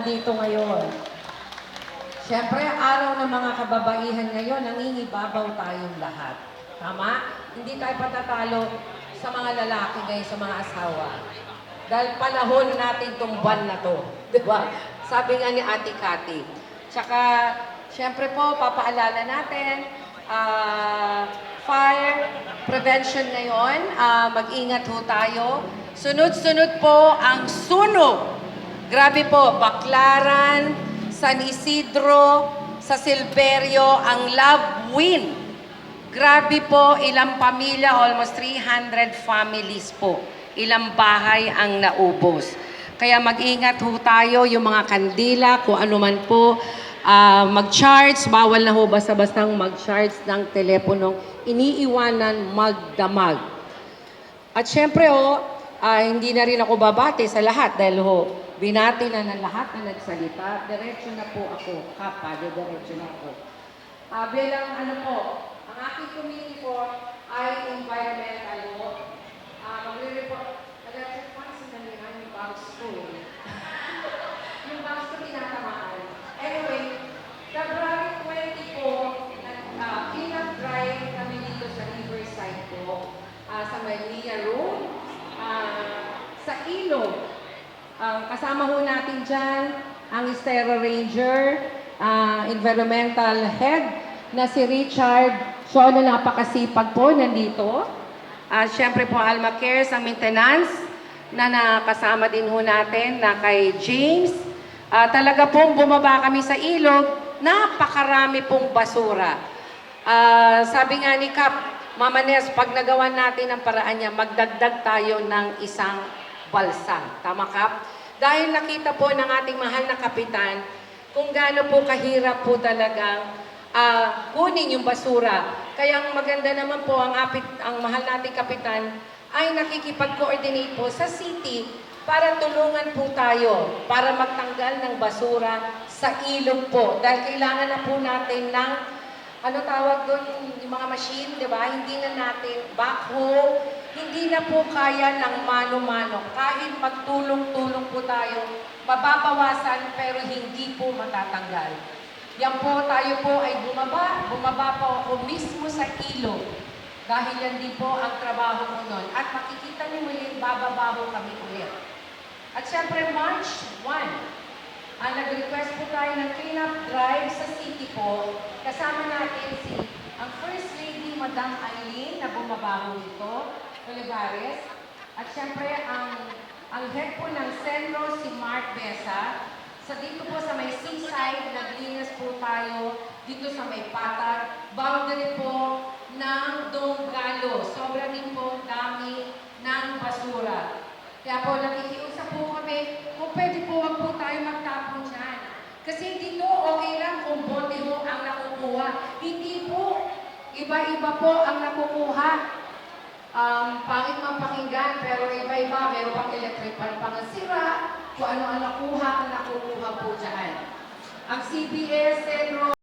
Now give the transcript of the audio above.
nandito ngayon. Siyempre, araw ng mga kababaihan ngayon, nangingibabaw tayong lahat. Tama? Hindi tayo patatalo sa mga lalaki ngayon, sa mga asawa. Dahil panahon natin itong buwan na to. Diba? Sabi nga ni Ate Cathy. Tsaka, siyempre po, papaalala natin, fire prevention ngayon. Mag-ingat ho tayo. Sunod-sunod po ang sunog. Grabe po, Baclaran, San Isidro, sa Silverio, ang Love Wind. Grabe po, ilang pamilya, almost 300 families po. Ilang bahay ang naubos. Kaya mag-ingat ho tayo, yung mga kandila, kung ano man po, mag-charge, bawal na ho basta-bastang mag-charge ng teleponong iniiwanan magdamag. At syempre hindi na rin ako babati sa lahat dahil binati na ng lahat na nagsalita. Diretso na po ako, diretso na ako. Bilang ang aking committee po ay environmental law. Magre-report, nag-response na nila yung bags ko. Yung bags ko tinatamaan. Anyway, February 20 po, clean-up drive kami dito sa Riverside po, sa Maria Road, sa Ilog. Kasama ho natin dyan ang Estero Ranger, environmental head na si Richard. So, napakasipag po nandito. Siyempre po, Alma Cares, ang maintenance na nakasama din ho natin na kay James. Talaga pong bumaba kami sa ilog, napakarami pong basura. Sabi nga ni Kap, Mama Nes, pag nagawa natin ang paraan niya, magdagdag tayo ng isang balsa. Tama, Kap? Dahil nakita po ng ating mahal na kapitan kung gaano po kahirap po talagang kunin yung basura. Kaya ang maganda naman po, ang mahal nating kapitan ay nakikipag-coordinate po sa city para tulungan po tayo para magtanggal ng basura sa ilog po. Dahil kailangan na po natin ng tawag doon, yung mga machine, di ba? Hindi na natin backhoe, hindi na po kaya ng mano-mano. Kahit magtulong-tulong po tayo, mababawasan pero hindi po matatanggal. Yan po, tayo po ay bumaba po ako mismo sa ilog. Dahil yan din po ang trabaho ko nun. At makikita niyo muli, bababaho kami ulit. At syempre, March 1, nag-request po tayo ng clean-up drive sa city po. Kasama natin ang First Lady, Madam Eileen, na bumabaho dito, Olivares. At syempre, ang head po ng Senro, si Mark Besa. Sa dito po sa may seaside, naglinis po tayo dito sa may Patag. Boundary po ng Donggalo. Sobra din po dami ng basura. Kaya po, nakikiusap po kami, kung pwede po, wag po tayo magtapon dyan. Kasi dito, okay lang kung bote ho ang nakukuha. Hindi po, iba-iba po ang nakukuha. Pangit mapakinggan, pero iba-iba, meron pang electrical pangasira, kung ano ang nakukuha po dyan. Ang CBS, Senro,